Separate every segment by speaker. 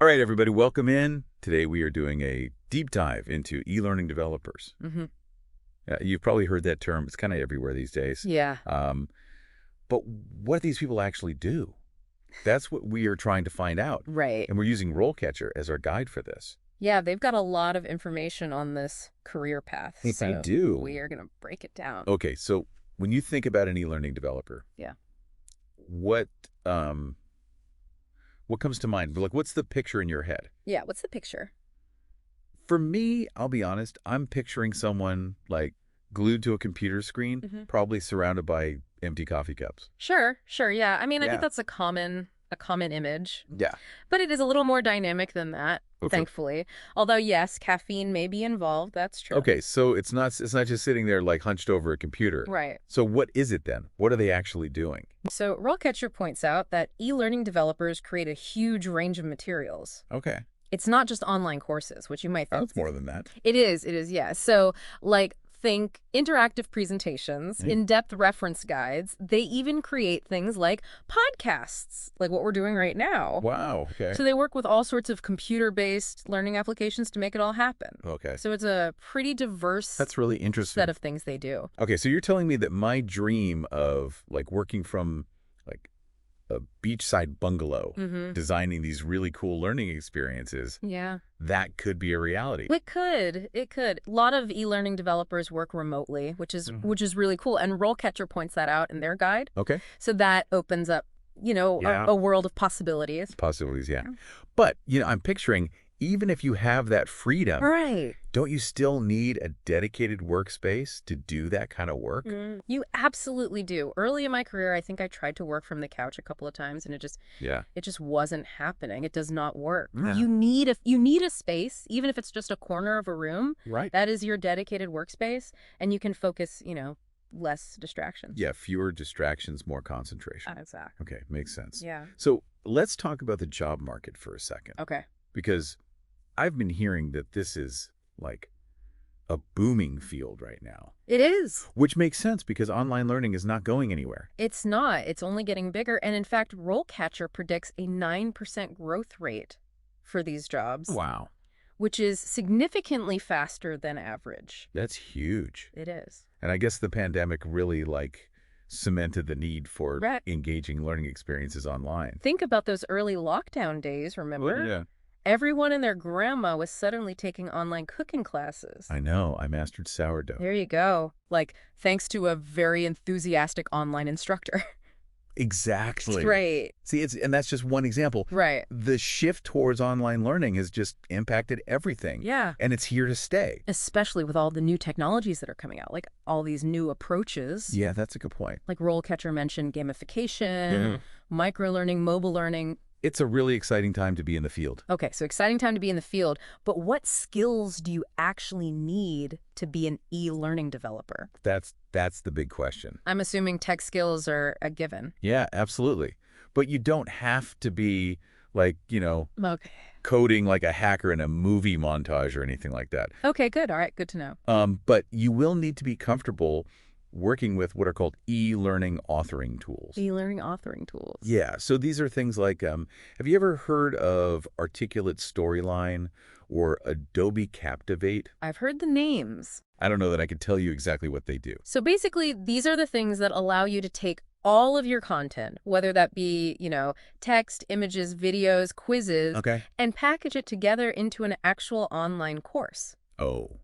Speaker 1: All right, everybody, welcome in. Today we are doing a deep dive into e-learning developers. You've probably heard that term. It's kind of everywhere these days.
Speaker 2: Yeah.
Speaker 1: But what do these people actually do? That's what we are trying to find out.
Speaker 2: Right.
Speaker 1: And we're using RoleCatcher as our guide for this.
Speaker 2: Yeah, they've got a lot of information on this career path.
Speaker 1: They
Speaker 2: So
Speaker 1: do.
Speaker 2: we are going to break it down.
Speaker 1: Okay, so when you think about an e-learning developer,
Speaker 2: Yeah.
Speaker 1: what comes to mind? Like, what's the picture in your head?
Speaker 2: Yeah, what's the picture?
Speaker 1: For me, I'll be honest, I'm picturing someone like glued to a computer screen, probably surrounded by empty coffee cups.
Speaker 2: Sure, yeah. I mean, I
Speaker 1: Yeah.
Speaker 2: think that's a common image.
Speaker 1: Yeah.
Speaker 2: But it is a little more dynamic than that,
Speaker 1: Okay.
Speaker 2: thankfully. Although, yes, caffeine may be involved. That's true.
Speaker 1: Okay, so it's not just sitting there like hunched over a computer.
Speaker 2: Right.
Speaker 1: So what is it then? What are they actually doing?
Speaker 2: So RoleCatcher points out that e-learning developers create a huge range of materials.
Speaker 1: Okay.
Speaker 2: It's not just online courses, which you might think.
Speaker 1: Oh, it's more than that.
Speaker 2: It is, yeah. So, like, think interactive presentations, in-depth reference guides. They even create things like podcasts, like what we're doing right now.
Speaker 1: Wow, okay.
Speaker 2: So they work with all sorts of computer-based learning applications to make it all happen.
Speaker 1: Okay.
Speaker 2: So it's a pretty diverse
Speaker 1: That's really interesting.
Speaker 2: set of things they do.
Speaker 1: Okay, so you're telling me that my dream of like working from like a beachside bungalow, designing these really cool learning experiences,
Speaker 2: Yeah.
Speaker 1: that could be a reality.
Speaker 2: It could. A lot of e-learning developers work remotely, which is really cool. And RoleCatcher points that out in their guide.
Speaker 1: Okay.
Speaker 2: So that opens up,
Speaker 1: Yeah.
Speaker 2: a world of possibilities.
Speaker 1: Possibilities, yeah. But, I'm picturing, even if you have that freedom,
Speaker 2: Right.
Speaker 1: don't you still need a dedicated workspace to do that kind of work?
Speaker 2: You absolutely do. Early in my career, I think I tried to work from the couch a couple of times, and it just wasn't happening. It does not work.
Speaker 1: Yeah.
Speaker 2: You need a space, even if it's just a corner of a room.
Speaker 1: Right.
Speaker 2: That is your dedicated workspace, and you can focus, less distractions.
Speaker 1: Yeah, fewer distractions, more concentration.
Speaker 2: Exactly.
Speaker 1: Okay, makes sense.
Speaker 2: Yeah.
Speaker 1: So let's talk about the job market for a second.
Speaker 2: Okay.
Speaker 1: Because I've been hearing that this is like a booming field right now.
Speaker 2: It is.
Speaker 1: Which makes sense because online learning is not going anywhere.
Speaker 2: It's not. It's only getting bigger. And in fact, RoleCatcher predicts a 9% growth rate for these jobs.
Speaker 1: Wow.
Speaker 2: Which is significantly faster than average.
Speaker 1: That's huge.
Speaker 2: It is.
Speaker 1: And I guess the pandemic really cemented the need for
Speaker 2: Right.
Speaker 1: engaging learning experiences online.
Speaker 2: Think about those early lockdown days, remember?
Speaker 1: Yeah.
Speaker 2: Everyone and their grandma was suddenly taking online cooking classes.
Speaker 1: I know. I mastered sourdough.
Speaker 2: There you go. Thanks to a very enthusiastic online instructor.
Speaker 1: Exactly.
Speaker 2: Right.
Speaker 1: See, and that's just one example.
Speaker 2: Right.
Speaker 1: The shift towards online learning has just impacted everything.
Speaker 2: Yeah.
Speaker 1: And it's here to stay.
Speaker 2: Especially with all the new technologies that are coming out, like all these new approaches.
Speaker 1: Yeah, that's a good point.
Speaker 2: Like RoleCatcher mentioned gamification, micro-learning, mobile learning.
Speaker 1: It's a really exciting time to be in the field.
Speaker 2: Okay, so exciting time to be in the field, but what skills do you actually need to be an e-learning developer?
Speaker 1: That's the big question.
Speaker 2: I'm assuming tech skills are a given.
Speaker 1: Yeah, absolutely. But you don't have to be
Speaker 2: Okay.
Speaker 1: coding like a hacker in a movie montage or anything like that.
Speaker 2: Okay, good. All right, good to know.
Speaker 1: But you will need to be comfortable working with what are called e-learning authoring tools.
Speaker 2: E-learning authoring tools.
Speaker 1: Yeah, so these are things like, have you ever heard of Articulate Storyline or Adobe Captivate?
Speaker 2: I've heard the names.
Speaker 1: I don't know that I could tell you exactly what they do.
Speaker 2: So basically, these are the things that allow you to take all of your content, whether that be, text, images, videos, quizzes,
Speaker 1: Okay.
Speaker 2: and package it together into an actual online course.
Speaker 1: Oh,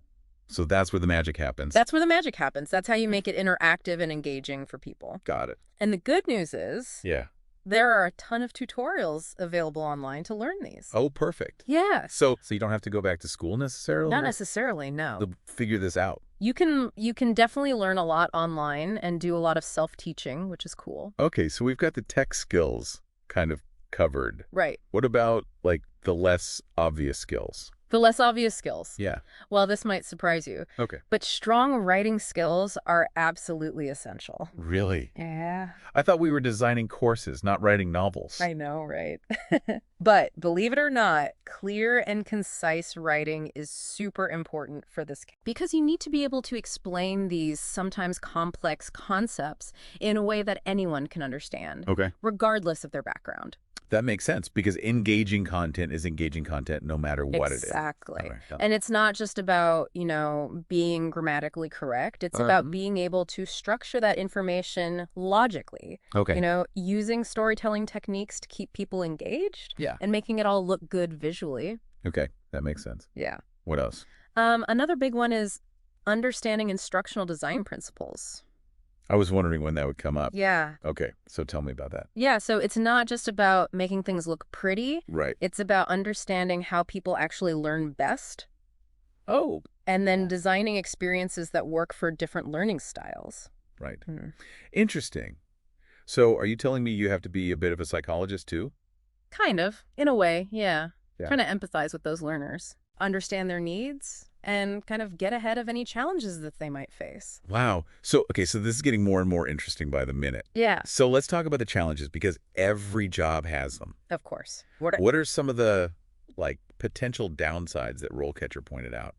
Speaker 1: so that's where the magic happens.
Speaker 2: That's where the magic happens. That's how you make it interactive and engaging for people.
Speaker 1: Got it.
Speaker 2: And the good news is
Speaker 1: Yeah.
Speaker 2: there are a ton of tutorials available online to learn these.
Speaker 1: Oh, perfect.
Speaker 2: Yes.
Speaker 1: So you don't have to go back to school necessarily?
Speaker 2: Not necessarily, no.
Speaker 1: To figure this out.
Speaker 2: You can definitely learn a lot online and do a lot of self-teaching, which is cool.
Speaker 1: Okay, so we've got the tech skills kind of covered.
Speaker 2: Right.
Speaker 1: What about the less obvious skills?
Speaker 2: The less obvious skills.
Speaker 1: Yeah.
Speaker 2: Well, this might surprise you,
Speaker 1: Okay.
Speaker 2: but strong writing skills are absolutely essential.
Speaker 1: Really?
Speaker 2: Yeah.
Speaker 1: I thought we were designing courses, not writing novels.
Speaker 2: I know, right? But believe it or not, clear and concise writing is super important for this because you need to be able to explain these sometimes complex concepts in a way that anyone can understand,
Speaker 1: Okay.
Speaker 2: regardless of their background.
Speaker 1: That makes sense because engaging content is engaging content no matter what it is.
Speaker 2: Exactly.
Speaker 1: Okay, yeah.
Speaker 2: And it's not just about, being grammatically correct. It's about being able to structure that information logically.
Speaker 1: Okay.
Speaker 2: Using storytelling techniques to keep people engaged
Speaker 1: Yeah.
Speaker 2: and making it all look good visually.
Speaker 1: Okay, that makes sense.
Speaker 2: Yeah.
Speaker 1: What else?
Speaker 2: Another big one is understanding instructional design principles.
Speaker 1: I was wondering when that would come up.
Speaker 2: Yeah.
Speaker 1: Okay, so tell me about that.
Speaker 2: Yeah, so it's not just about making things look pretty.
Speaker 1: Right.
Speaker 2: It's about understanding how people actually learn best
Speaker 1: Oh.
Speaker 2: and then designing experiences that work for different learning styles.
Speaker 1: Right.
Speaker 2: Mhm.
Speaker 1: Interesting. So are you telling me you have to be a bit of a psychologist too?
Speaker 2: Kind of, in a way, yeah.
Speaker 1: Yeah.
Speaker 2: Trying to empathize with those learners, understand their needs, and kind of get ahead of any challenges that they might face.
Speaker 1: Wow. So, okay, so this is getting more and more interesting by the minute.
Speaker 2: Yeah,
Speaker 1: So let's talk about the challenges because every job has them.
Speaker 2: of course.
Speaker 1: What are some of the, potential downsides that RoleCatcher pointed out?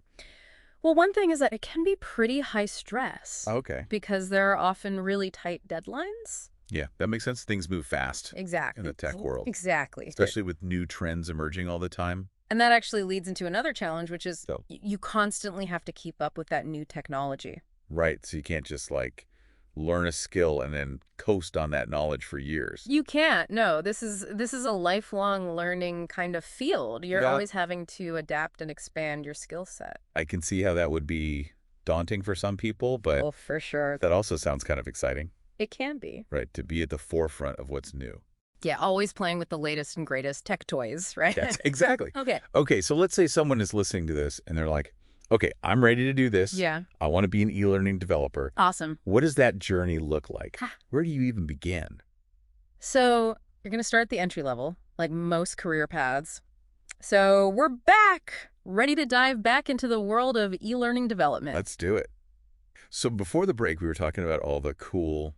Speaker 2: Well, one thing is that it can be pretty high stress
Speaker 1: Okay.
Speaker 2: because there are often really tight deadlines.
Speaker 1: Yeah, that makes sense. Things move fast
Speaker 2: Exactly.
Speaker 1: in the tech world,
Speaker 2: Exactly.
Speaker 1: especially with new trends emerging all the time.
Speaker 2: And that actually leads into another challenge, which is
Speaker 1: So,
Speaker 2: you constantly have to keep up with that new technology.
Speaker 1: right. So you can't just learn a skill and then coast on that knowledge for years.
Speaker 2: You can't. No, this is a lifelong learning kind of field. You're
Speaker 1: Yeah.
Speaker 2: always having to adapt and expand your skill set.
Speaker 1: I can see how that would be daunting for some people, but
Speaker 2: Well, for sure.
Speaker 1: that also sounds kind of exciting,
Speaker 2: It can be.
Speaker 1: right? To be at the forefront of what's new.
Speaker 2: Yeah, always playing with the latest and greatest tech toys, right?
Speaker 1: That's exactly.
Speaker 2: Okay.
Speaker 1: Okay, so let's say someone is listening to this and they're like, okay, I'm ready to do this.
Speaker 2: Yeah.
Speaker 1: I want to be an e-learning developer.
Speaker 2: Awesome.
Speaker 1: What does that journey look like?
Speaker 2: Ha.
Speaker 1: Where do you even begin?
Speaker 2: So you're going to start at the entry level, like most career paths. So we're back, ready to dive back into the world of e-learning development.
Speaker 1: Let's do it. So before the break, we were talking about all the cool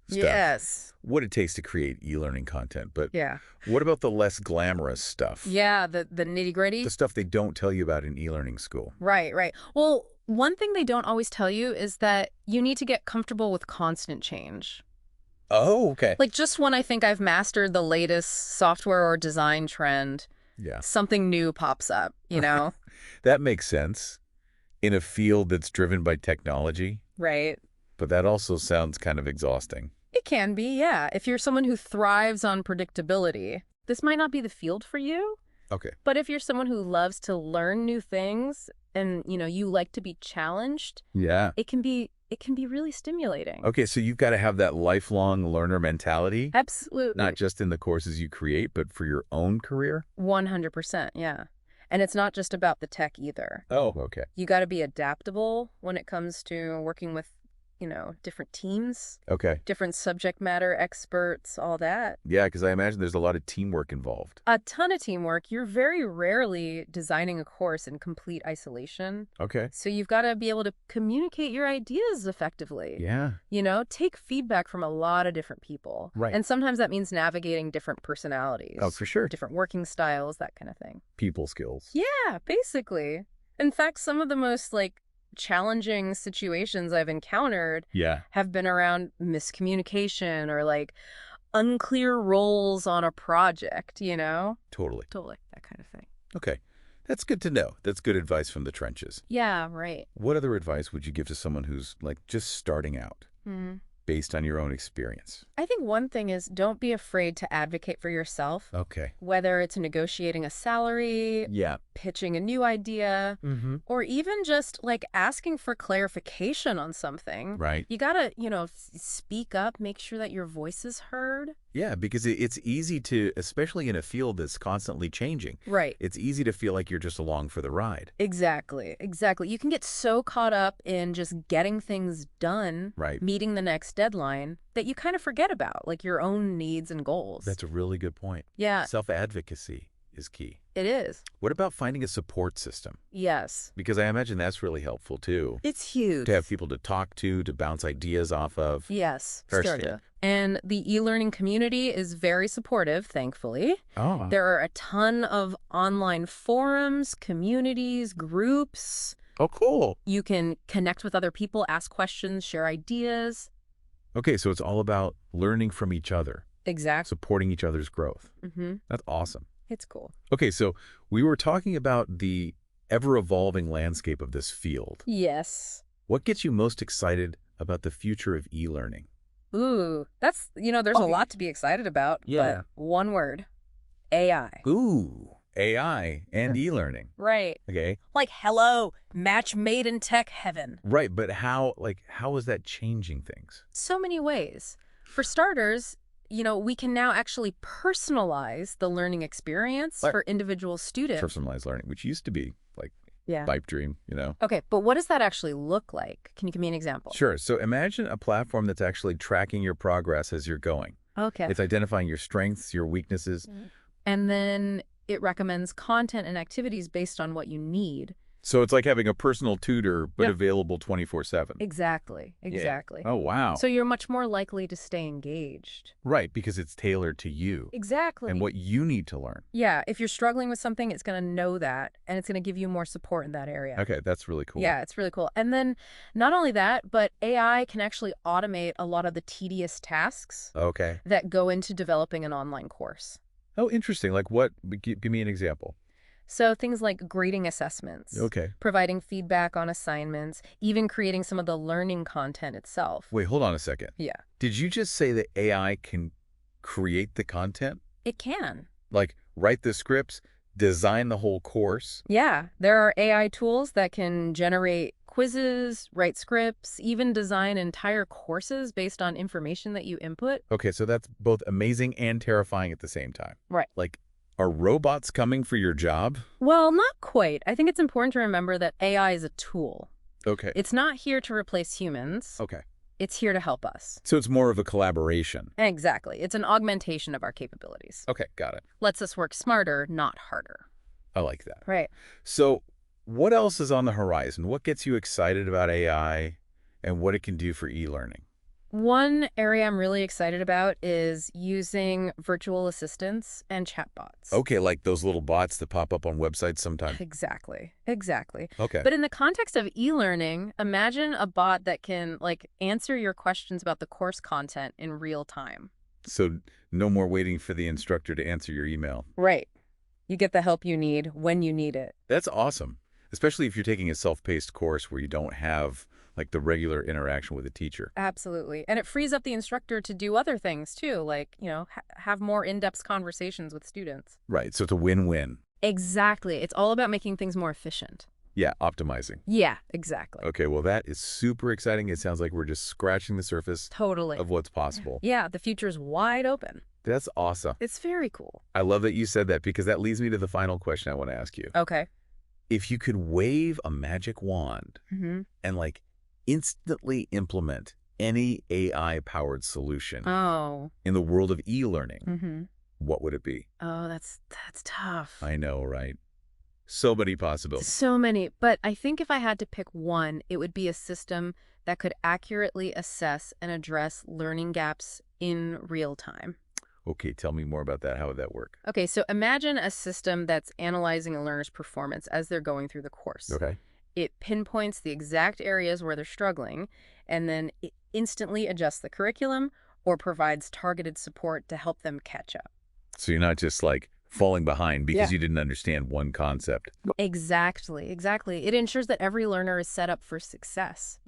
Speaker 1: stuff.
Speaker 2: Yes.
Speaker 1: What it takes to create e-learning content. But
Speaker 2: Yeah.
Speaker 1: what about the less glamorous stuff?
Speaker 2: Yeah, the nitty-gritty.
Speaker 1: The stuff they don't tell you about in e-learning school.
Speaker 2: Right, right. Well, one thing they don't always tell you is that you need to get comfortable with constant change.
Speaker 1: Oh, okay.
Speaker 2: Like just when I think I've mastered the latest software or design trend,
Speaker 1: Yeah.
Speaker 2: something new pops up, you know?
Speaker 1: That makes sense in a field that's driven by technology,
Speaker 2: Right.
Speaker 1: but that also sounds kind of exhausting.
Speaker 2: It can be, yeah. If you're someone who thrives on predictability, this might not be the field for you.
Speaker 1: Okay.
Speaker 2: But if you're someone who loves to learn new things and, you like to be challenged,
Speaker 1: Yeah.
Speaker 2: it can be really stimulating.
Speaker 1: Okay, so you've got to have that lifelong learner mentality,
Speaker 2: Absolutely.
Speaker 1: not just in the courses you create, but for your own career?
Speaker 2: 100%, yeah. And it's not just about the tech either.
Speaker 1: Oh, okay.
Speaker 2: You got to be adaptable when it comes to working with, different teams,
Speaker 1: Okay.
Speaker 2: different subject matter experts, all that.
Speaker 1: Yeah, because I imagine there's a lot of teamwork involved.
Speaker 2: A ton of teamwork. You're very rarely designing a course in complete isolation.
Speaker 1: Okay.
Speaker 2: So you've got to be able to communicate your ideas effectively.
Speaker 1: Yeah.
Speaker 2: Take feedback from a lot of different people.
Speaker 1: Right.
Speaker 2: And sometimes that means navigating different personalities.
Speaker 1: Oh, for sure.
Speaker 2: Different working styles, that kind of thing.
Speaker 1: People skills.
Speaker 2: Yeah, basically. In fact, some of the most challenging situations I've encountered
Speaker 1: Yeah.
Speaker 2: have been around miscommunication or unclear roles on a project,
Speaker 1: Totally.
Speaker 2: Totally, that kind of thing.
Speaker 1: Okay. That's good to know. That's good advice from the trenches.
Speaker 2: Yeah, right.
Speaker 1: What other advice would you give to someone who's just starting out based on your own experience?
Speaker 2: I think one thing is don't be afraid to advocate for yourself,
Speaker 1: Okay.
Speaker 2: whether it's negotiating a salary,
Speaker 1: Yeah.
Speaker 2: pitching a new idea,
Speaker 1: Mm-hmm.
Speaker 2: or even just asking for clarification on something.
Speaker 1: Right.
Speaker 2: You gotta, speak up, make sure that your voice is heard.
Speaker 1: Yeah, because it's easy to, especially in a field that's constantly changing,
Speaker 2: Right.
Speaker 1: it's easy to feel like you're just along for the ride.
Speaker 2: Exactly. You can get so caught up in just getting things done,
Speaker 1: Right.
Speaker 2: meeting the next deadline, that you kind of forget about your own needs and goals.
Speaker 1: That's a really good point.
Speaker 2: Yeah,
Speaker 1: Self-advocacy is key.
Speaker 2: it is.
Speaker 1: What about finding a support system?
Speaker 2: Yes.
Speaker 1: Because I imagine that's really helpful too.
Speaker 2: It's huge.
Speaker 1: To have people to talk to bounce ideas off of.
Speaker 2: Yes.
Speaker 1: Firstly.
Speaker 2: And the e-learning community is very supportive, thankfully.
Speaker 1: Oh.
Speaker 2: There are a ton of online forums, communities, groups.
Speaker 1: Oh, cool.
Speaker 2: You can connect with other people, ask questions, share ideas.
Speaker 1: Okay, so it's all about learning from each other.
Speaker 2: Exactly.
Speaker 1: supporting each other's growth. That's awesome.
Speaker 2: It's cool.
Speaker 1: Okay, so we were talking about the ever-evolving landscape of this field.
Speaker 2: Yes.
Speaker 1: What gets you most excited about the future of e-learning?
Speaker 2: Ooh, that's, there's a lot to be excited about, but one word, AI.
Speaker 1: Ooh, AI and e-learning.
Speaker 2: Right.
Speaker 1: Okay.
Speaker 2: Like, hello, match made in tech heaven.
Speaker 1: Right, but how is that changing things?
Speaker 2: So many ways. For starters, we can now actually personalize the learning experience for individual students.
Speaker 1: Personalized learning, which used to be like
Speaker 2: Yeah.
Speaker 1: pipe dream,
Speaker 2: Okay, but what does that actually look like? Can you give me an example?
Speaker 1: Sure. So imagine a platform that's actually tracking your progress as you're going.
Speaker 2: Okay.
Speaker 1: It's identifying your strengths, your weaknesses.
Speaker 2: And then it recommends content and activities based on what you need.
Speaker 1: So it's like having a personal tutor, but available 24/7.
Speaker 2: Exactly. Exactly.
Speaker 1: Oh, wow.
Speaker 2: So you're much more likely to stay engaged.
Speaker 1: Right, because it's tailored to you.
Speaker 2: Exactly.
Speaker 1: And what you need to learn.
Speaker 2: Yeah, if you're struggling with something, it's going to know that, and it's going to give you more support in that area.
Speaker 1: Okay, that's really cool.
Speaker 2: Yeah, it's really cool. And then not only that, but AI can actually automate a lot of the tedious tasks that go into developing an online course.
Speaker 1: Oh, interesting. Like what? Give me an example.
Speaker 2: So things like grading assessments, providing feedback on assignments, even creating some of the learning content itself.
Speaker 1: Wait, hold on a second.
Speaker 2: Yeah.
Speaker 1: Did you just say that AI can create the content?
Speaker 2: It can.
Speaker 1: Like write the scripts, design the whole course?
Speaker 2: Yeah. There are AI tools that can generate quizzes, write scripts, even design entire courses based on information that you input.
Speaker 1: Okay, so that's both amazing and terrifying at the same time.
Speaker 2: Right.
Speaker 1: Like, are robots coming for your job?
Speaker 2: Well, not quite. I think it's important to remember that AI is a tool.
Speaker 1: Okay.
Speaker 2: It's not here to replace humans.
Speaker 1: Okay.
Speaker 2: It's here to help us.
Speaker 1: So it's more of a collaboration.
Speaker 2: Exactly. It's an augmentation of our capabilities.
Speaker 1: Okay, got it.
Speaker 2: Lets us work smarter, not harder.
Speaker 1: I like that.
Speaker 2: Right.
Speaker 1: So what else is on the horizon? What gets you excited about AI and what it can do for e-learning?
Speaker 2: One area I'm really excited about is using virtual assistants and chatbots.
Speaker 1: Okay, like those little bots that pop up on websites sometimes.
Speaker 2: Exactly. Exactly.
Speaker 1: Okay.
Speaker 2: But in the context of e-learning, imagine a bot that can answer your questions about the course content in real time.
Speaker 1: So no more waiting for the instructor to answer your email.
Speaker 2: Right. You get the help you need when you need it.
Speaker 1: That's awesome, especially if you're taking a self-paced course where you don't have the regular interaction with a teacher.
Speaker 2: Absolutely. And it frees up the instructor to do other things too, like, have more in-depth conversations with students.
Speaker 1: Right. So it's a win-win.
Speaker 2: Exactly. It's all about making things more efficient.
Speaker 1: Yeah, optimizing.
Speaker 2: Yeah, exactly.
Speaker 1: Okay, well, that is super exciting. It sounds like we're just scratching the surface of what's possible.
Speaker 2: Yeah, the future's wide open.
Speaker 1: That's awesome.
Speaker 2: It's very cool.
Speaker 1: I love that you said that because that leads me to the final question I want to ask you.
Speaker 2: Okay.
Speaker 1: If you could wave a magic wand and instantly implement any AI-powered solution in the world of e-learning, what would it be?
Speaker 2: Oh, that's tough.
Speaker 1: I know, right? So many possibilities.
Speaker 2: So many. But I think if I had to pick one, it would be a system that could accurately assess and address learning gaps in real time.
Speaker 1: Okay, tell me more about that. How would that work?
Speaker 2: Okay, so imagine a system that's analyzing a learner's performance as they're going through the course.
Speaker 1: Okay.
Speaker 2: It pinpoints the exact areas where they're struggling, and then it instantly adjusts the curriculum or provides targeted support to help them catch up.
Speaker 1: So you're not just falling behind because you didn't understand one concept.
Speaker 2: Exactly, exactly. It ensures that every learner is set up for success,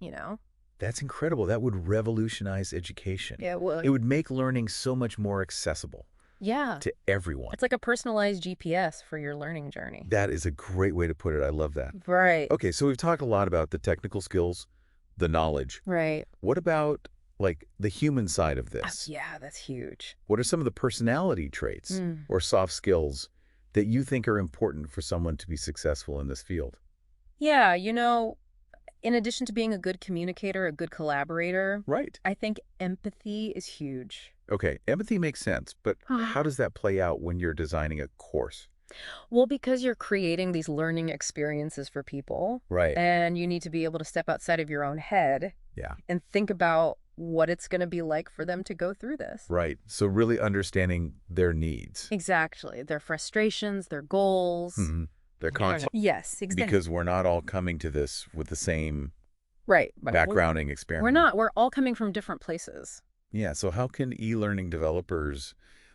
Speaker 1: That's incredible. That would revolutionize education.
Speaker 2: Yeah, it would.
Speaker 1: It would make learning so much more accessible.
Speaker 2: Yeah.
Speaker 1: To everyone.
Speaker 2: It's like a personalized GPS for your learning journey.
Speaker 1: That is a great way to put it. I love that.
Speaker 2: Right.
Speaker 1: Okay, so we've talked a lot about the technical skills, the knowledge.
Speaker 2: Right.
Speaker 1: What about the human side of this?
Speaker 2: Yeah, that's huge.
Speaker 1: What are some of the personality traits or soft skills that you think are important for someone to be successful in this field?
Speaker 2: Yeah, in addition to being a good communicator, a good collaborator,
Speaker 1: right.
Speaker 2: I think empathy is huge.
Speaker 1: Okay, empathy makes sense, but how does that play out when you're designing a course?
Speaker 2: Well, because you're creating these learning experiences for people.
Speaker 1: Right.
Speaker 2: And you need to be able to step outside of your own head.
Speaker 1: Yeah.
Speaker 2: And think about what it's going to be like for them to go through this.
Speaker 1: Right. So really understanding their needs.
Speaker 2: Exactly. Their frustrations, their goals.
Speaker 1: Their content.
Speaker 2: Yes, exactly.
Speaker 1: Because we're not all coming to this with the same
Speaker 2: backgrounding
Speaker 1: experience.
Speaker 2: We're not. We're all coming from different places.
Speaker 1: Yeah, so how can e-learning developers,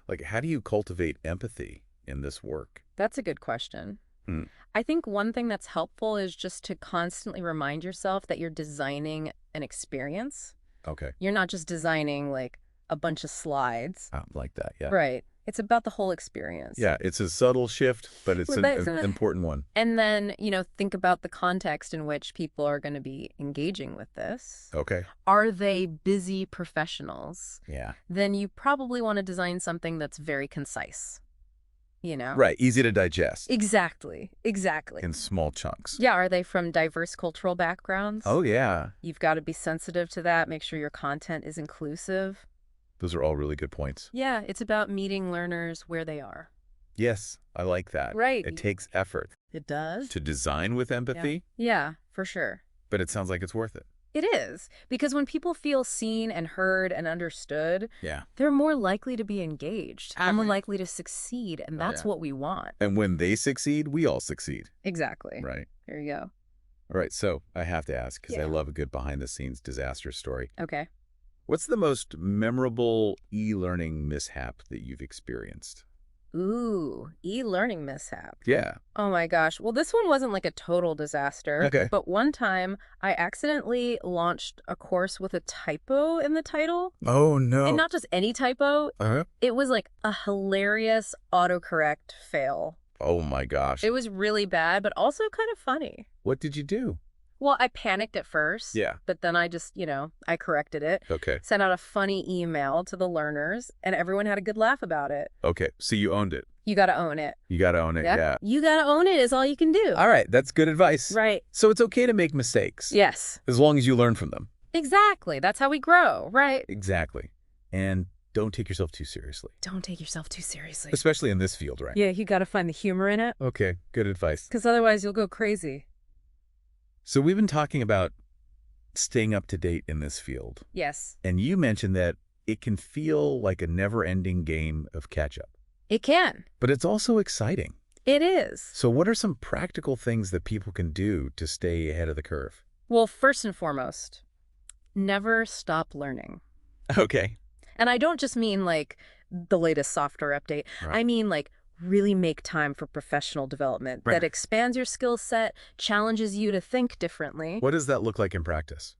Speaker 1: like, how do you cultivate empathy in this work?
Speaker 2: That's a good question.
Speaker 1: Hmm.
Speaker 2: I think one thing that's helpful is just to constantly remind yourself that you're designing an experience.
Speaker 1: Okay.
Speaker 2: You're not just designing like a bunch of slides.
Speaker 1: Like that, yeah.
Speaker 2: Right. It's about the whole experience.
Speaker 1: Yeah, it's a subtle shift, but it's an important one.
Speaker 2: And then, think about the context in which people are going to be engaging with this.
Speaker 1: Okay.
Speaker 2: Are they busy professionals?
Speaker 1: Yeah.
Speaker 2: Then you probably want to design something that's very concise.
Speaker 1: Right, easy to digest.
Speaker 2: Exactly.
Speaker 1: In small chunks.
Speaker 2: Yeah, are they from diverse cultural backgrounds?
Speaker 1: Oh, yeah.
Speaker 2: You've got to be sensitive to that, make sure your content is inclusive.
Speaker 1: Those are all really good points.
Speaker 2: Yeah, it's about meeting learners where they are.
Speaker 1: Yes, I like that.
Speaker 2: Right.
Speaker 1: It takes effort.
Speaker 2: It does.
Speaker 1: To design with empathy.
Speaker 2: Yeah, for sure.
Speaker 1: But it sounds like it's worth it.
Speaker 2: It is, because when people feel seen and heard and understood,
Speaker 1: Yeah.
Speaker 2: they're more likely to be engaged, and more likely to succeed, and that's what we want.
Speaker 1: And when they succeed, we all succeed.
Speaker 2: Exactly.
Speaker 1: Right.
Speaker 2: There you go.
Speaker 1: All right, so I have to ask, because I love a good behind-the-scenes disaster story.
Speaker 2: Okay.
Speaker 1: What's the most memorable e-learning mishap that you've experienced?
Speaker 2: Ooh, e-learning mishap.
Speaker 1: Yeah.
Speaker 2: Oh my gosh. Well, this one wasn't like a total disaster.
Speaker 1: Okay.
Speaker 2: But one time I accidentally launched a course with a typo in the title.
Speaker 1: Oh, no.
Speaker 2: And not just any typo.
Speaker 1: Uh-huh.
Speaker 2: It was like a hilarious autocorrect fail.
Speaker 1: Oh, my gosh.
Speaker 2: It was really bad, but also kind of funny.
Speaker 1: What did you do?
Speaker 2: Well, I panicked at first.
Speaker 1: Yeah.
Speaker 2: But then I just, I corrected it.
Speaker 1: Okay.
Speaker 2: Sent out a funny email to the learners, and everyone had a good laugh about it.
Speaker 1: Okay, so you owned it.
Speaker 2: You got to own it.
Speaker 1: You got to own it,
Speaker 2: Yep.
Speaker 1: yeah.
Speaker 2: You got to own it is all you can do.
Speaker 1: All right, that's good advice.
Speaker 2: Right.
Speaker 1: So it's okay to make mistakes.
Speaker 2: Yes.
Speaker 1: As long as you learn from them.
Speaker 2: Exactly. That's how we grow, right?
Speaker 1: Exactly. And don't take yourself too seriously.
Speaker 2: Don't take yourself too seriously.
Speaker 1: Especially in this field, right?
Speaker 2: Yeah, you got to find the humor in it.
Speaker 1: Okay, good advice.
Speaker 2: Because otherwise you'll go crazy.
Speaker 1: So we've been talking about staying up to date in this field.
Speaker 2: Yes.
Speaker 1: And you mentioned that it can feel like a never-ending game of catch-up.
Speaker 2: It can.
Speaker 1: But it's also exciting.
Speaker 2: It is.
Speaker 1: So what are some practical things that people can do to stay ahead of the curve?
Speaker 2: Well, first and foremost, never stop learning.
Speaker 1: Okay.
Speaker 2: And I don't just mean like the latest software update.
Speaker 1: Right.
Speaker 2: I mean like really make time for professional development that expands your skill set, challenges you to think differently.
Speaker 1: What does that look like in practice?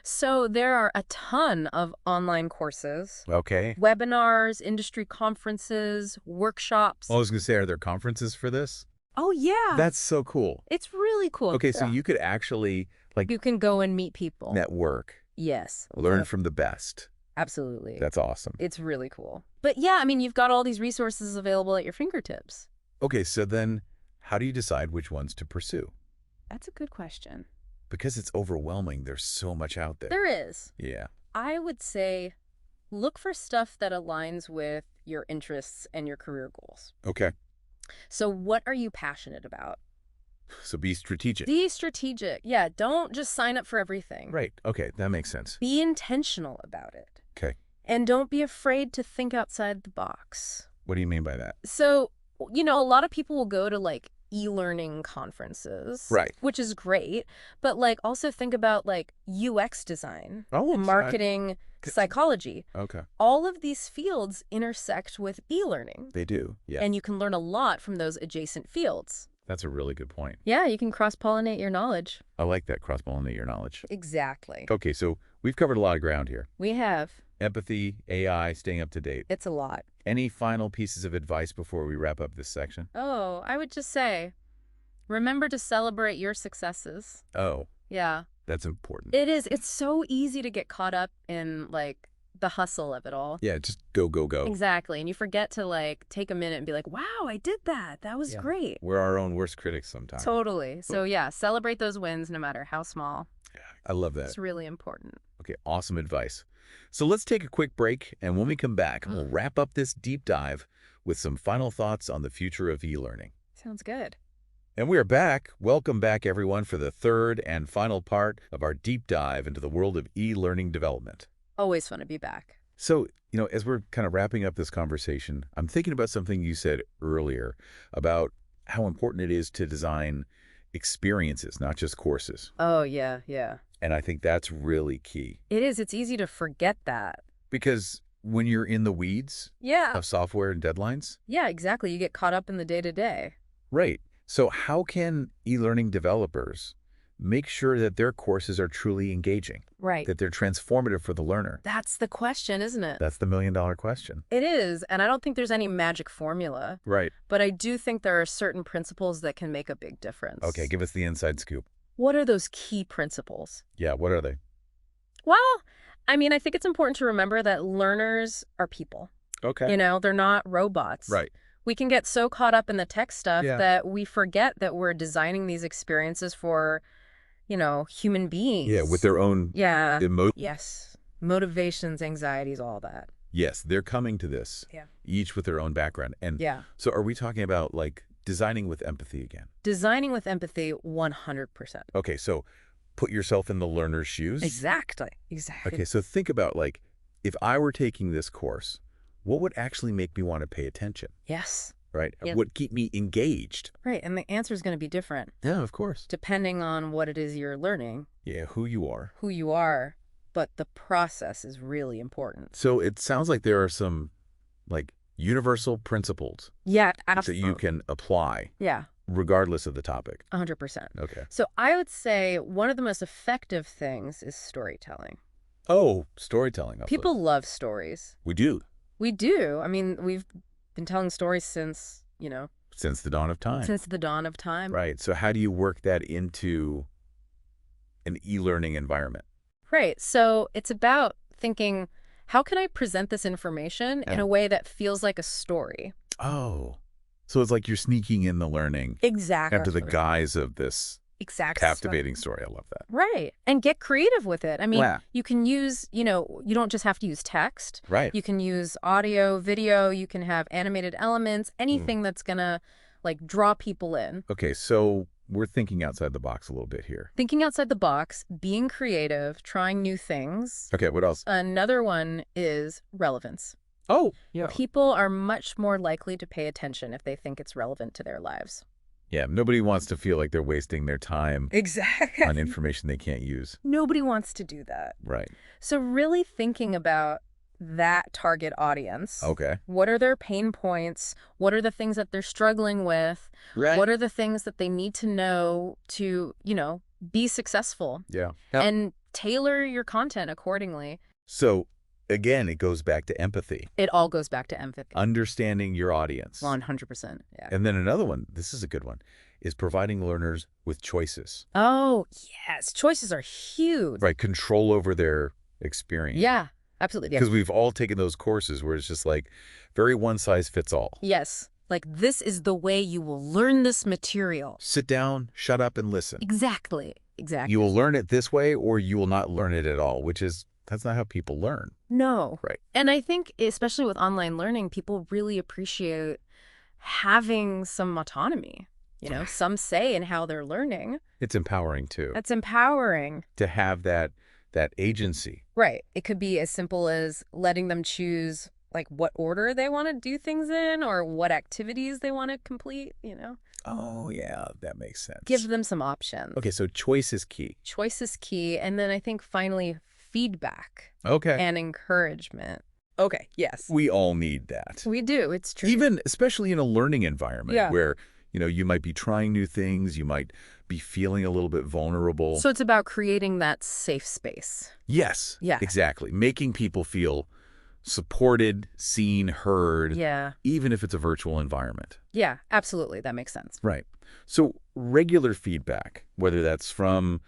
Speaker 2: So there are a ton of online courses,
Speaker 1: Okay.
Speaker 2: webinars, industry conferences, workshops.
Speaker 1: Well, I was going to say, are there conferences for this?
Speaker 2: Oh, yeah.
Speaker 1: That's so cool.
Speaker 2: It's really cool.
Speaker 1: Okay, so you could actually,
Speaker 2: You can go and meet people.
Speaker 1: network,
Speaker 2: Yes.
Speaker 1: learn from the best.
Speaker 2: Absolutely.
Speaker 1: That's awesome.
Speaker 2: It's really cool. But yeah, I mean, you've got all these resources available at your fingertips.
Speaker 1: Okay, so then how do you decide which ones to pursue?
Speaker 2: That's a good question.
Speaker 1: Because it's overwhelming. There's so much out there.
Speaker 2: There is.
Speaker 1: Yeah.
Speaker 2: I would say look for stuff that aligns with your interests and your career goals.
Speaker 1: Okay.
Speaker 2: So what are you passionate about?
Speaker 1: So be strategic.
Speaker 2: Be strategic. Yeah, don't just sign up for everything.
Speaker 1: Right. Okay, that makes sense.
Speaker 2: Be intentional about it.
Speaker 1: Okay.
Speaker 2: And don't be afraid to think outside the box.
Speaker 1: What do you mean by that?
Speaker 2: So, a lot of people will go to like e-learning conferences.
Speaker 1: Right.
Speaker 2: Which is great. But like also think about like UX design, marketing, psychology.
Speaker 1: Okay.
Speaker 2: All of these fields intersect with e-learning.
Speaker 1: They do. Yeah.
Speaker 2: And you can learn a lot from those adjacent fields.
Speaker 1: That's a really good point.
Speaker 2: Yeah, you can cross-pollinate your knowledge.
Speaker 1: I like that, cross-pollinate your knowledge.
Speaker 2: Exactly.
Speaker 1: Okay, so we've covered a lot of ground here.
Speaker 2: We have.
Speaker 1: Empathy, AI, staying up to date.
Speaker 2: It's a lot.
Speaker 1: Any final pieces of advice before we wrap up this section?
Speaker 2: Oh, I would just say, remember to celebrate your successes.
Speaker 1: Oh.
Speaker 2: Yeah.
Speaker 1: That's important.
Speaker 2: It is. It's so easy to get caught up in like the hustle of it all.
Speaker 1: Yeah, just go, go, go.
Speaker 2: Exactly. And you forget to like take a minute and be like, wow, I did that. That was great.
Speaker 1: We're our own worst critics sometimes.
Speaker 2: Totally. So yeah, celebrate those wins no matter how small.
Speaker 1: Yeah, I love that.
Speaker 2: It's really important.
Speaker 1: Okay, awesome advice. So let's take a quick break, and when we come back, we'll wrap up this deep dive with some final thoughts on the future of e-learning.
Speaker 2: Sounds good.
Speaker 1: And we are back. Welcome back, everyone, for the third and final part of our deep dive into the world of e-learning development.
Speaker 2: Always fun to be back.
Speaker 1: So, as we're kind of wrapping up this conversation, I'm thinking about something you said earlier about how important it is to design experiences, not just courses.
Speaker 2: Oh, yeah, yeah.
Speaker 1: And I think that's really key.
Speaker 2: It is. It's easy to forget that.
Speaker 1: Because when you're in the weeds of software and deadlines.
Speaker 2: Yeah, exactly. You get caught up in the day-to-day.
Speaker 1: Right. So how can e-learning developers make sure that their courses are truly engaging?
Speaker 2: Right.
Speaker 1: That they're transformative for the learner?
Speaker 2: That's the question, isn't it?
Speaker 1: That's the million-dollar question.
Speaker 2: It is, and I don't think there's any magic formula.
Speaker 1: Right.
Speaker 2: But I do think there are certain principles that can make a big difference.
Speaker 1: Okay, give us the inside scoop.
Speaker 2: What are those key principles?
Speaker 1: Yeah, what are they?
Speaker 2: Well, I mean, I think it's important to remember that learners are people.
Speaker 1: Okay.
Speaker 2: You know, they're not robots.
Speaker 1: Right.
Speaker 2: We can get so caught up in the tech stuff that we forget that we're designing these experiences for, you know, human beings.
Speaker 1: Yeah, with their own emotions.
Speaker 2: Yes. Motivations, anxieties, all that.
Speaker 1: Yes, they're coming to this, each with their own background. And so are we talking about, like, designing with empathy again?
Speaker 2: Designing with empathy, 100%.
Speaker 1: Okay, so put yourself in the learner's shoes.
Speaker 2: Exactly.
Speaker 1: Okay, so think about, like, if I were taking this course, what would actually make me want to pay attention?
Speaker 2: Yes.
Speaker 1: Right?
Speaker 2: Yep.
Speaker 1: What would keep me engaged?
Speaker 2: Right, and the answer is going to be different.
Speaker 1: Yeah, of course.
Speaker 2: Depending on what it is you're learning.
Speaker 1: Yeah, who you are.
Speaker 2: Who you are, but the process is really important.
Speaker 1: So it sounds like there are some, like, universal principles.
Speaker 2: Yeah, absolutely.
Speaker 1: That you can apply.
Speaker 2: Yeah.
Speaker 1: Regardless of the topic.
Speaker 2: 100%.
Speaker 1: Okay.
Speaker 2: So I would say one of the most effective things is storytelling.
Speaker 1: Oh, storytelling.
Speaker 2: People love stories.
Speaker 1: We do.
Speaker 2: We do. I mean, we've been telling stories since, you know.
Speaker 1: Since the dawn of time.
Speaker 2: Since the dawn of time.
Speaker 1: Right. So how do you work that into an e-learning environment?
Speaker 2: Right. So it's about thinking, how can I present this information in a way that feels like a story?
Speaker 1: Oh. So it's like you're sneaking in the learning.
Speaker 2: Exactly.
Speaker 1: Under the guise of this captivating story. I love that.
Speaker 2: Right. And get creative with it. I mean, you can use, you know, you don't just have to use text.
Speaker 1: Right.
Speaker 2: You can use audio, video. You can have animated elements, anything that's going to, like, draw people in.
Speaker 1: Okay. So we're thinking outside the box a little bit here.
Speaker 2: Thinking outside the box, being creative, trying new things.
Speaker 1: Okay. What else?
Speaker 2: Another one is relevance.
Speaker 1: Oh, yeah.
Speaker 2: People are much more likely to pay attention if they think it's relevant to their lives.
Speaker 1: Yeah, nobody wants to feel like they're wasting their time on information they can't use.
Speaker 2: Nobody wants to do that.
Speaker 1: Right.
Speaker 2: So really thinking about that target audience.
Speaker 1: Okay.
Speaker 2: What are their pain points? What are the things that they're struggling with?
Speaker 1: Right.
Speaker 2: What are the things that they need to know to, you know, be successful?
Speaker 1: Yeah.
Speaker 2: And tailor your content accordingly.
Speaker 1: So again, it goes back to empathy.
Speaker 2: It all goes back to empathy.
Speaker 1: Understanding your audience.
Speaker 2: 100%. Yeah.
Speaker 1: And then another one, this is a good one, is providing learners with choices.
Speaker 2: Oh, yes. Choices are huge.
Speaker 1: Right. Control over their experience.
Speaker 2: Yeah, absolutely.
Speaker 1: Because we've all taken those courses where it's just like very one size fits all.
Speaker 2: Yes. Like, this is the way you will learn this material.
Speaker 1: Sit down, shut up, and listen.
Speaker 2: Exactly. Exactly.
Speaker 1: You will learn it this way or you will not learn it at all, which is, that's not how people learn.
Speaker 2: No.
Speaker 1: Right.
Speaker 2: And I think, especially with online learning, people really appreciate having some autonomy, you know, some say in how they're learning.
Speaker 1: It's empowering, too.
Speaker 2: That's empowering.
Speaker 1: To have that agency.
Speaker 2: Right. It could be as simple as letting them choose, like, what order they want to do things in or what activities they want to complete, you know.
Speaker 1: Oh, yeah, that makes sense.
Speaker 2: Give them some options.
Speaker 1: Okay, so choice is key.
Speaker 2: Choice is key. And then I think finally feedback.
Speaker 1: Okay.
Speaker 2: And encouragement. Okay, yes.
Speaker 1: We all need that.
Speaker 2: We do. It's true.
Speaker 1: Even, especially in a learning environment where, you know, you might be trying new things, you might be feeling a little bit vulnerable.
Speaker 2: So it's about creating that safe space.
Speaker 1: Yes.
Speaker 2: Yeah.
Speaker 1: Exactly. Making people feel supported, seen, heard.
Speaker 2: Yeah.
Speaker 1: Even if it's a virtual environment.
Speaker 2: Yeah, absolutely. That makes sense.
Speaker 1: Right. So regular feedback, whether that's from,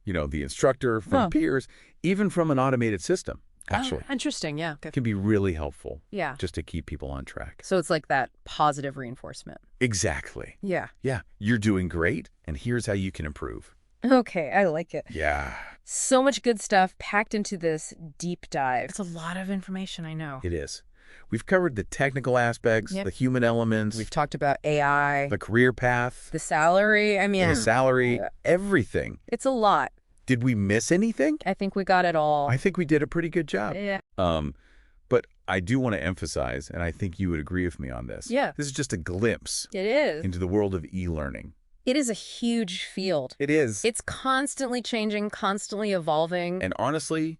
Speaker 1: you know, the instructor, from peers, even from an automated system, actually.
Speaker 2: Oh, interesting. Yeah. Okay.
Speaker 1: Can be really helpful.
Speaker 2: Yeah.
Speaker 1: Just to keep people on track.
Speaker 2: So it's like that positive reinforcement.
Speaker 1: Exactly.
Speaker 2: Yeah.
Speaker 1: Yeah. You're doing great, and here's how you can improve.
Speaker 2: Okay. I like it.
Speaker 1: Yeah.
Speaker 2: So much good stuff packed into this deep dive. It's a lot of information, I know.
Speaker 1: It is. We've covered the technical aspects, the human elements.
Speaker 2: We've talked about AI.
Speaker 1: The career path.
Speaker 2: The salary. I mean.
Speaker 1: The salary. Everything.
Speaker 2: It's a lot.
Speaker 1: Did we miss anything?
Speaker 2: I think we got it all.
Speaker 1: I think we did a pretty good job.
Speaker 2: Yeah.
Speaker 1: But I do want to emphasize, and I think you would agree with me on this.
Speaker 2: Yeah.
Speaker 1: This is just a glimpse.
Speaker 2: It is.
Speaker 1: Into the world of e-learning.
Speaker 2: It is a huge field.
Speaker 1: It is.
Speaker 2: It's constantly changing, constantly evolving.
Speaker 1: And honestly,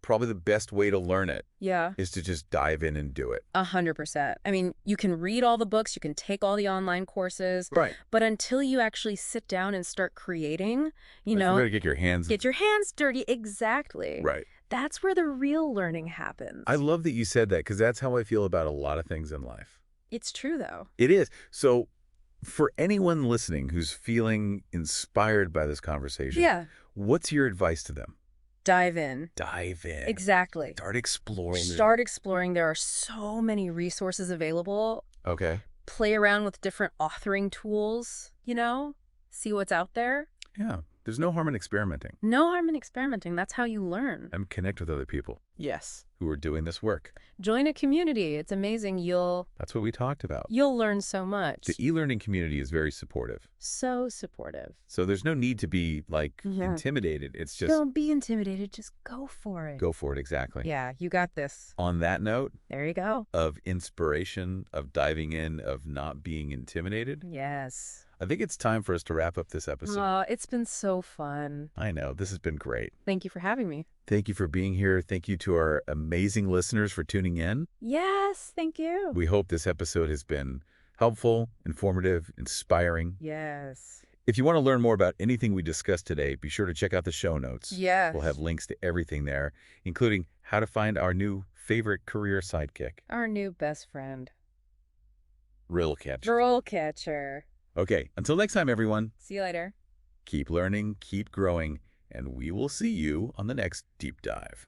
Speaker 1: probably the best way to learn it
Speaker 2: Yeah.
Speaker 1: is to just dive in and do it.
Speaker 2: 100%. I mean, you can read all the books, you can take all the online courses,
Speaker 1: Right.
Speaker 2: but until you actually sit down and start creating, you
Speaker 1: You
Speaker 2: know,
Speaker 1: gotta get your hands
Speaker 2: dirty. Exactly.
Speaker 1: right.
Speaker 2: That's where the real learning happens.
Speaker 1: I love that you said that because that's how I feel about a lot of things in life.
Speaker 2: It's true, though.
Speaker 1: It is. So for anyone listening who's feeling inspired by this conversation,
Speaker 2: Yeah.
Speaker 1: what's your advice to them?
Speaker 2: Dive in.
Speaker 1: Dive in.
Speaker 2: Exactly.
Speaker 1: Start exploring.
Speaker 2: Start exploring. There are so many resources available.
Speaker 1: Okay.
Speaker 2: Play around with different authoring tools, see what's out there.
Speaker 1: Yeah. There's no harm in experimenting.
Speaker 2: No harm in experimenting. That's how you learn.
Speaker 1: And connect with other people.
Speaker 2: Yes.
Speaker 1: Who are doing this work.
Speaker 2: Join a community. It's amazing.
Speaker 1: That's what we talked about.
Speaker 2: You'll learn so much.
Speaker 1: The e-learning community is very supportive.
Speaker 2: So supportive.
Speaker 1: So there's no need to be, intimidated. It's just...
Speaker 2: Don't be intimidated. Just go for it.
Speaker 1: Go for it, exactly.
Speaker 2: Yeah, you got this.
Speaker 1: On that note...
Speaker 2: There you go.
Speaker 1: Of inspiration, of diving in, of not being intimidated.
Speaker 2: Yes.
Speaker 1: I think it's time for us to wrap up this episode.
Speaker 2: Oh, it's been so fun.
Speaker 1: I know. This has been great.
Speaker 2: Thank you for having me.
Speaker 1: Thank you for being here. Thank you to our amazing listeners for tuning in.
Speaker 2: Yes, thank you.
Speaker 1: We hope this episode has been helpful, informative, inspiring.
Speaker 2: Yes.
Speaker 1: If you want to learn more about anything we discussed today, be sure to check out the show notes.
Speaker 2: Yes.
Speaker 1: We'll have links to everything there, including how to find our new favorite career sidekick.
Speaker 2: Our new best friend.
Speaker 1: RoleCatcher.
Speaker 2: RoleCatcher.
Speaker 1: Okay, until next time, everyone.
Speaker 2: See you later.
Speaker 1: Keep learning, keep growing, and we will see you on the next deep dive.